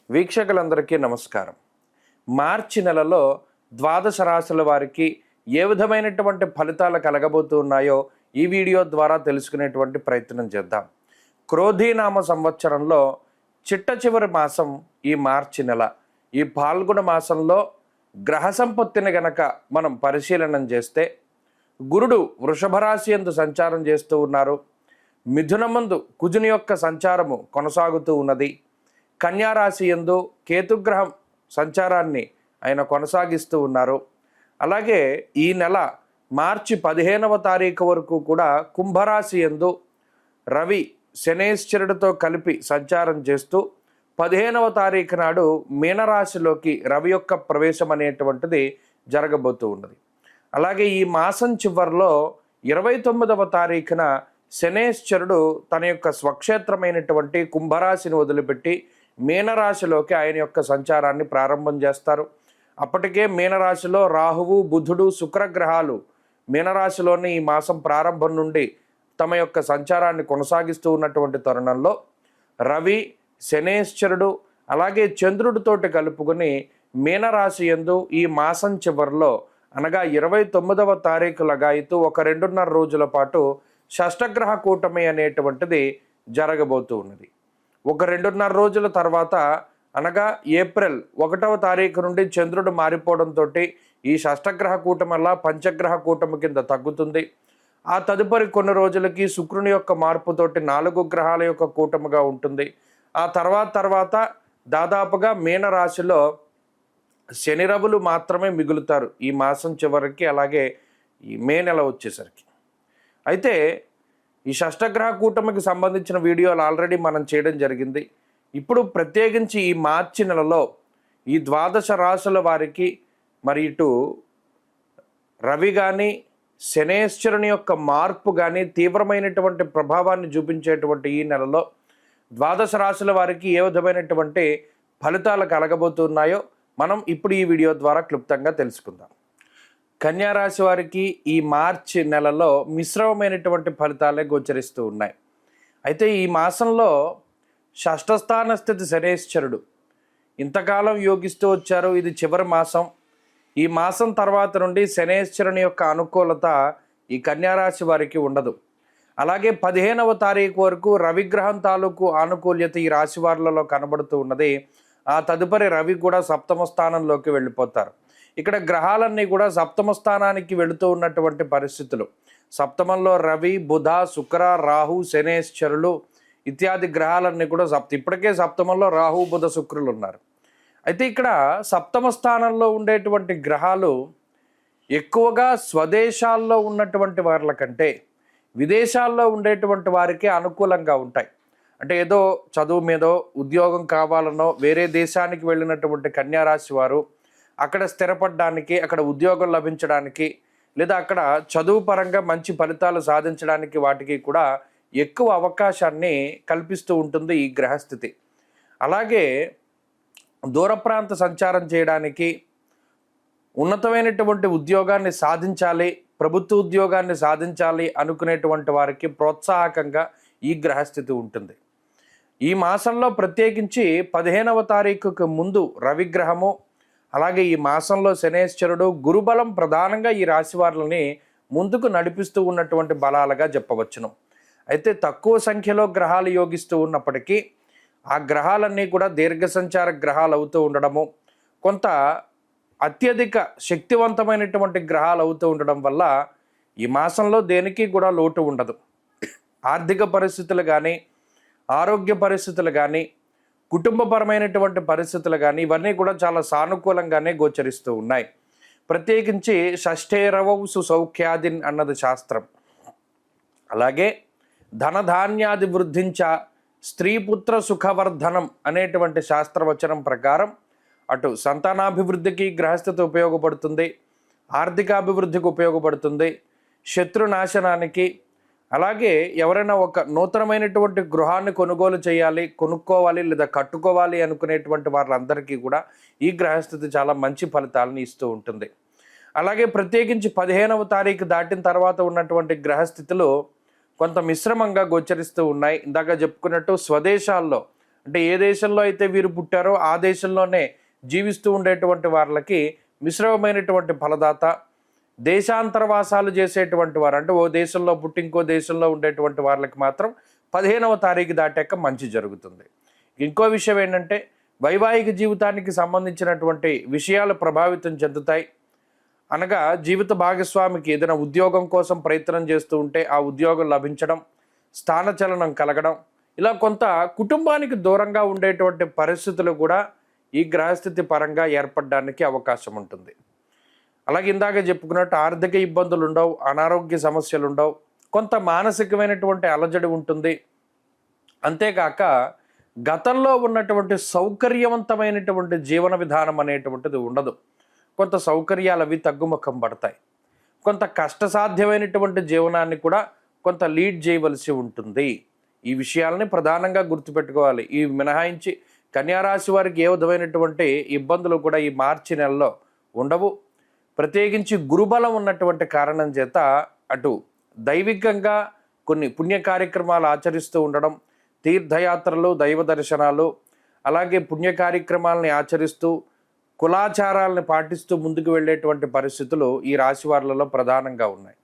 వీక్షకులందరికీ నమస్కారం. మార్చి నెలలో ద్వాదశ రాశుల వారికి ఏ విధమైనటువంటి ఫలితాలు కలగబోతున్నాయో ఈ వీడియో ద్వారా తెలుసుకునేటువంటి ప్రయత్నం చేద్దాం. క్రోధీనామ సంవత్సరంలో చిట్ట చివరి మాసం ఈ మార్చి నెల. ఈ పాల్గొన మాసంలో గ్రహ సంపత్తిని గనక మనం పరిశీలనం చేస్తే గురుడు వృషభ రాశి యందు సంచారం చేస్తూ ఉన్నారు. మిథునమందు కుజుని యొక్క సంచారము కొనసాగుతూ ఉన్నది. కన్యారాశి యందు కేతుగ్రహం సంచారాన్ని ఆయన కొనసాగిస్తూ ఉన్నారు. అలాగే ఈ నెల మార్చి 15వ తారీఖు వరకు కూడా కుంభరాశి యందు రవి శనేశ్వరుడితో కలిపి సంచారం చేస్తూ 15వ తారీఖు నాడు మీనరాశిలోకి రవి యొక్క ప్రవేశం అనేటువంటిది జరగబోతూ ఉన్నది. అలాగే ఈ మాసం చివరిలో 29వ తారీఖున శనేశ్వరుడు తన యొక్క స్వక్షేత్రమైనటువంటి కుంభరాశిని వదిలిపెట్టి మీనరాశిలోకి ఆయన యొక్క సంచారాన్ని ప్రారంభం చేస్తారు. అప్పటికే మీనరాశిలో రాహువు, బుధుడు, శుక్రగ్రహాలు మీనరాశిలోని ఈ మాసం ప్రారంభం నుండి తమ యొక్క సంచారాన్ని కొనసాగిస్తూ ఉన్నటువంటి తరుణంలో రవి, శనేశ్వరుడు అలాగే చంద్రుడితోటి కలుపుకొని మీనరాశి యందు ఈ మాసం చివరిలో అనగా 29వ తారీఖు లగాయితూ ఒక 2.5 రోజుల పాటు షష్టగ్రహ కూటమి అనేటువంటిది జరగబోతూ ఉన్నది. ఒక 2.5 రోజుల తర్వాత అనగా ఏప్రిల్ 1వ తారీఖు నుండి చంద్రుడు మారిపోవడంతో ఈ షష్టగ్రహ కూటమి వల్ల పంచగ్రహ కూటమి కింద తగ్గుతుంది. ఆ తదుపరి కొన్ని రోజులకి శుక్రుని యొక్క మార్పుతోటి 4 గ్రహాల యొక్క కూటమిగా ఉంటుంది. ఆ తర్వాత దాదాపుగా మీనరాశిలో శని రవులు మాత్రమే మిగులుతారు ఈ మాసం చివరికి, అలాగే ఈ మే నెల వచ్చేసరికి. అయితే ఈ షష్టగ్రహ కూటమికి సంబంధించిన వీడియోలు ఆల్రెడీ మనం చేయడం జరిగింది. ఇప్పుడు ప్రత్యేకించి ఈ మార్చి నెలలో ఈ ద్వాదశ రాశుల వారికి మరి ఇటు రవి కానీ శనేశ్వరుని యొక్క మార్పు కానీ తీవ్రమైనటువంటి ప్రభావాన్ని చూపించేటువంటి ఈ నెలలో ద్వాదశ రాశుల వారికి ఏ విధమైనటువంటి ఫలితాలు కలగబోతున్నాయో మనం ఇప్పుడు ఈ వీడియో ద్వారా క్లుప్తంగా తెలుసుకుందాం. కన్యారాశి వారికి ఈ మార్చి నెలలో మిశ్రమమైనటువంటి ఫలితాలే గోచరిస్తూ ఉన్నాయి. అయితే ఈ మాసంలో షష్ఠస్థాన స్థితి శనేశ్వరుడు ఇంతకాలం యోగిస్తూ వచ్చారు. ఇది చివరి మాసం. ఈ మాసం తర్వాత నుండి శనేశ్వరుని యొక్క అనుకూలత ఈ కన్యారాశి వారికి ఉండదు. అలాగే 15వ తారీఖు వరకు రవిగ్రహం తాలూకు ఆనుకూల్యత ఈ రాశి వారిలో కనబడుతూ ఉన్నది. ఆ తదుపరి రవి కూడా 7వ స్థానంలోకి వెళ్ళిపోతారు. ఇక్కడ గ్రహాలన్నీ కూడా 7వ స్థానానికి వెళుతూ ఉన్నటువంటి పరిస్థితులు. సప్తమంలో రవి, బుధ, శుక్ర, రాహు, శనేశ్వరులు ఇత్యాది గ్రహాలన్నీ కూడా ఇప్పటికే సప్తమంలో రాహు, బుధ, శుక్రులు ఉన్నారు. అయితే ఇక్కడ 7వ స్థానంలో ఉండేటువంటి గ్రహాలు ఎక్కువగా స్వదేశాల్లో ఉన్నటువంటి వారి కంటే విదేశాల్లో ఉండేటువంటి వారికి అనుకూలంగా ఉంటాయి. అంటే ఏదో చదువు మీదో ఉద్యోగం కావాలనో వేరే దేశానికి వెళ్ళినటువంటి కన్యారాశి వారు అక్కడ స్థిరపడడానికి, అక్కడ ఉద్యోగం లభించడానికి, లేదా అక్కడ చదువు పరంగా మంచి ఫలితాలు సాధించడానికి వాటికి కూడా ఎక్కువ అవకాశాన్ని కల్పిస్తూ ఉంటుంది ఈ గ్రహస్థితి. అలాగే దూర ప్రాంత సంచారం చేయడానికి, ఉన్నతమైనటువంటి ఉద్యోగాన్ని సాధించాలి, ప్రభుత్వ ఉద్యోగాన్ని సాధించాలి అనుకునేటువంటి వారికి ప్రోత్సాహకంగా ఈ గ్రహస్థితి ఉంటుంది. ఈ మాసంలో ప్రత్యేకించి 15వ తారీఖుకు ముందు రవిగ్రహము, అలాగే ఈ మాసంలో శనేశ్వరుడు, గురుబలం ప్రధానంగా ఈ రాశి వారిని ముందుకు నడిపిస్తూ ఉన్నటువంటి బలాలుగా చెప్పవచ్చును. అయితే తక్కువ సంఖ్యలో గ్రహాలు యోగిస్తూ ఉన్నప్పటికీ ఆ గ్రహాలన్నీ కూడా దీర్ఘ సంచార గ్రహాలు అవుతూ ఉండడము, కొంత అత్యధిక శక్తివంతమైనటువంటి గ్రహాలు అవుతూ ఉండడం వల్ల ఈ మాసంలో దేనికి కూడా లోటు ఉండదు. ఆర్థిక పరిస్థితులు కానీ, ఆరోగ్య పరిస్థితులు కానీ, కుటుంబపరమైనటువంటి పరిస్థితులు కానీ ఇవన్నీ కూడా చాలా సానుకూలంగానే గోచరిస్తూ ఉన్నాయి. ప్రత్యేకించి షష్ఠేరవౌ సుసౌఖ్యాదిన్ అన్నది శాస్త్రం. అలాగే ధనధాన్యాది వృద్ధించ స్త్రీపుత్ర సుఖవర్ధనం అనేటువంటి శాస్త్రవచనం ప్రకారం అటు సంతానాభివృద్ధికి గ్రహస్థితి ఉపయోగపడుతుంది, ఆర్థికాభివృద్ధికి ఉపయోగపడుతుంది, శత్రునాశనానికి, అలాగే ఎవరైనా ఒక నూతనమైనటువంటి గృహాన్ని కొనుక్కోవాలి లేదా కట్టుకోవాలి అనుకునేటువంటి వాళ్ళందరికీ కూడా ఈ గ్రహస్థితి చాలా మంచి ఫలితాలను ఇస్తూ ఉంటుంది. అలాగే ప్రత్యేకించి 15వ తారీఖు దాటిన తర్వాత ఉన్నటువంటి గ్రహస్థితులు కొంత మిశ్రమంగా గోచరిస్తూ ఉన్నాయి. ఇందాక చెప్పుకున్నట్టు స్వదేశాల్లో అంటే ఏ దేశంలో అయితే వీరు పుట్టారో ఆ దేశంలోనే జీవిస్తూ ఉండేటువంటి వాళ్ళకి మిశ్రమమైనటువంటి ఫలదాత, దేశాంతరవాసాలు చేసేటువంటి వారు అంటే ఓ దేశంలో పుట్టి ఇంకో దేశంలో ఉండేటువంటి వాళ్ళకి మాత్రం 15వ తారీఖు దాటాక మంచి జరుగుతుంది. ఇంకో విషయం ఏంటంటే వైవాహిక జీవితానికి సంబంధించినటువంటి విషయాలు ప్రభావితం చెందుతాయి. అనగా జీవిత భాగస్వామికి ఏదైనా ఉద్యోగం కోసం ప్రయత్నం చేస్తూ ఉంటే ఆ ఉద్యోగం లభించడం, స్థానచలనం కలగడం, ఇలా కొంత కుటుంబానికి దూరంగా ఉండేటువంటి పరిస్థితులు కూడా ఈ గ్రహస్థితి పరంగా ఏర్పడడానికి అవకాశం ఉంటుంది. అలాగే ఇందాక చెప్పుకున్నట్టు ఆర్థిక ఇబ్బందులు ఉండవు, అనారోగ్య సమస్యలు ఉండవు, కొంత మానసికమైనటువంటి అలజడి ఉంటుంది. అంతేకాక గతంలో ఉన్నటువంటి సౌకర్యవంతమైనటువంటి జీవన విధానం అనేటువంటిది ఉండదు. కొంత సౌకర్యాలు అవి తగ్గుముఖం పడతాయి. కొంత కష్టసాధ్యమైనటువంటి జీవనాన్ని కూడా కొంత లీడ్ చేయవలసి ఉంటుంది. ఈ విషయాలని ప్రధానంగా గుర్తుపెట్టుకోవాలి. ఈ మినహాయించి కన్యారాశి వారికి ఏ విధమైనటువంటి ఇబ్బందులు కూడా ఈ మార్చి నెలలో ఉండవు. ప్రత్యేకించి గురుబలం ఉన్నటువంటి కారణం చేత అటు దైవికంగా కొన్ని పుణ్య కార్యక్రమాలు ఆచరిస్తూ ఉండడం, తీర్థయాత్రలు, దైవ దర్శనాలు, అలాగే పుణ్య కార్యక్రమాలని ఆచరిస్తూ కులాచారాలను పాటిస్తూ ముందుకు వెళ్ళేటువంటి పరిస్థితులు ఈ రాశి వారిలో ప్రధానంగా ఉన్నాయి.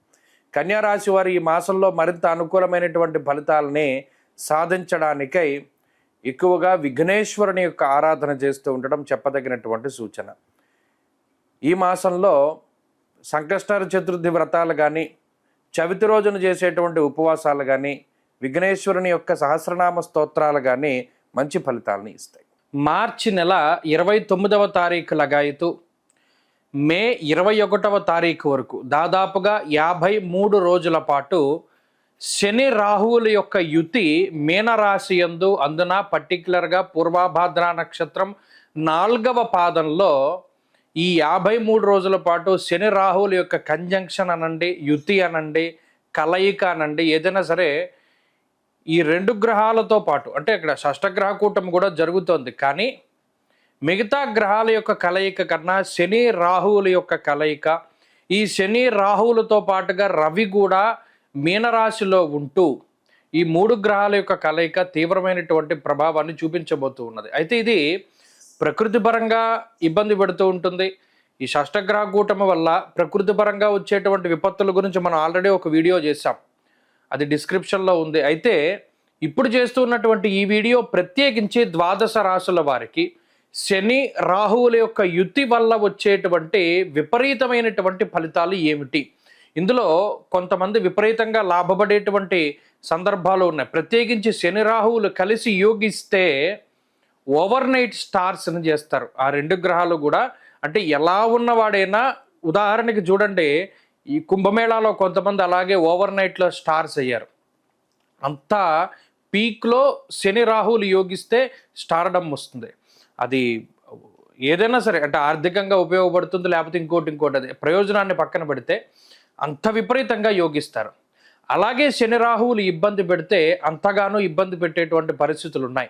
కన్యారాశి వారు ఈ మాసంలో మరింత అనుకూలమైనటువంటి ఫలితాలని సాధించడానికై ఎక్కువగా విఘ్నేశ్వరుని యొక్క ఆరాధన చేస్తూ ఉండడం చెప్పదగినటువంటి సూచన. ఈ మాసంలో సంకష్టహర చతుర్థి వ్రతాలు కానీ, చవితి రోజున చేసేటువంటి ఉపవాసాలు కానీ, విఘ్నేశ్వరుని యొక్క సహస్రనామ స్తోత్రాలు కానీ మంచి ఫలితాలని ఇస్తాయి. మార్చి నెల 29వ తారీఖు లగాయతు మే 21వ తారీఖు వరకు దాదాపుగా 53 రోజుల పాటు శని రాహువుల యొక్క యుతి మీనరాశి యందు, అందున పర్టికులర్గా పూర్వభాద్ర నక్షత్రం 4వ పాదంలో ఈ 53 రోజుల పాటు శని రాహువుల యొక్క కంజంక్షన్ అనండి, యుతి అనండి, కలయిక అనండి, ఏదైనా సరే ఈ 2 గ్రహాలతో పాటు అంటే ఇక్కడ షష్టగ్రహ కూటమి కూడా జరుగుతోంది. కానీ మిగతా గ్రహాల యొక్క కలయిక కన్నా శని రాహువుల యొక్క కలయిక, ఈ శని రాహువులతో పాటుగా రవి కూడా మీనరాశిలో ఉంటూ ఈ 3 గ్రహాల యొక్క కలయిక తీవ్రమైనటువంటి ప్రభావాన్ని చూపించబోతూ ఉన్నది. అయితే ఇది ప్రకృతి పరంగా ఇబ్బంది పెడుతూ ఉంటుంది. ఈ షష్టగ్రహ కూటమి వల్ల ప్రకృతి పరంగా వచ్చేటువంటి విపత్తుల గురించి మనం ఆల్రెడీ ఒక వీడియో చేశాం, అది డిస్క్రిప్షన్లో ఉంది. అయితే ఇప్పుడు చేస్తున్నటువంటి ఈ వీడియో ప్రత్యేకించి ద్వాదశ రాశుల వారికి శని రాహువుల యొక్క యుతి వల్ల వచ్చేటువంటి విపరీతమైనటువంటి ఫలితాలు ఏమిటి, ఇందులో కొంతమంది విపరీతంగా లాభపడేటువంటి సందర్భాలు ఉన్నాయి. ప్రత్యేకించి శని రాహువులు కలిసి యోగిస్తే ఓవర్ నైట్ స్టార్స్ అని చేస్తారు ఆ 2 గ్రహాలు కూడా. అంటే ఎలా ఉన్నవాడైనా, ఉదాహరణకి చూడండి, ఈ కుంభమేళాలో కొంతమంది అలాగే ఓవర్ నైట్లో స్టార్స్ అయ్యారు. అంతా పీక్లో శని రాహువులు యోగిస్తే స్టార్డమ్ వస్తుంది. అది ఏదైనా సరే అంటే ఆర్థికంగా ఉపయోగపడుతుంది, లేకపోతే ఇంకోటి అది ప్రయోజనాన్ని పక్కన పెడితే అంత విపరీతంగా యోగిస్తారు. అలాగే శని రాహువులు ఇబ్బంది పెడితే అంతగానో ఇబ్బంది పెట్టేటువంటి పరిస్థితులు ఉన్నాయి.